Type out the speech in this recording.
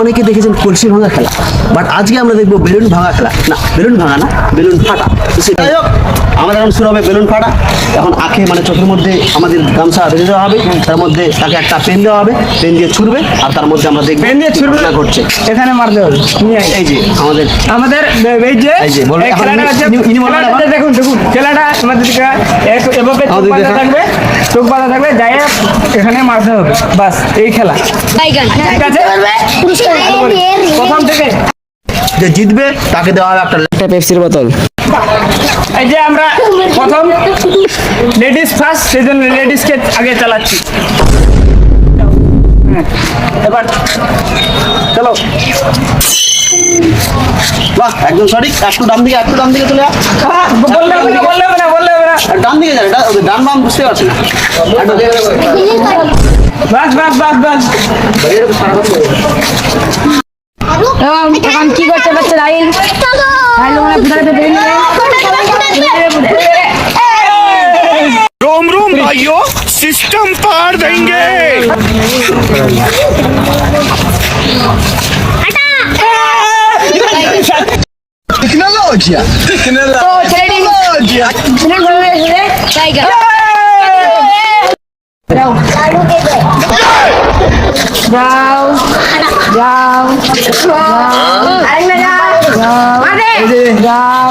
অনেকে দেখেছেন কলসি ভাঙা খেলা, বাট আজকে আমরা দেখবো বেলুন ভাঙা খেলা। না, বেলুন ভাঙা না, বেলুন ফাটা। তো সেটাই হোক, আমাদের এখন শুরু হবে বেলুন ফাটা। এখন আঁখে মানে চোখের মধ্যে আমাদের গামছা বেঁধে দেওয়া হবে, তার মধ্যে তাকে একটা পেন দেওয়া হবে, পেন দিয়ে ছুড়বে, আর তার মধ্যে আমরা দেখবো পেন দিয়ে ছুড়বে না ঘটছে। এখানে মারতে হবে। এই যে আমাদের আমাদের এই যে এই যে বলুন, এই এখন খেলাটা হচ্ছে ইনি বলবেন এখন। দেখুন খেলাটা আমাদের এভাবে চোখ আমাদের বাঁধা দেখা। থাকবে, চোখ বাঁধা থাকবে, যাই এখানে মারতে হবে, বাস এই খেলা। ঠিক আছে, প্রথম থেকে যে জিতবে তাকে দেওয়া হবে একটা পেপসির বোতল। এই যে আমরা প্রথম লেডিস ফার্স্ট, সেই জন্য লেডিসকে আগে চালাচ্ছি। এবার চলো। বাহ, একদম সঠিক। একটু ডান দিকে, একটু ডান দিকে চলে যা। বললে হবে না, বললে হবে না, বললে হবে না। আর ডান দিকে যান, ডান বাম বুঝতে পারছি না। বাস বাস বাস বাস। এখন কি করতে পারছে রাইল? रोम रोम भाइयों, सिस्टम पार देंगे। যাও যাও যাও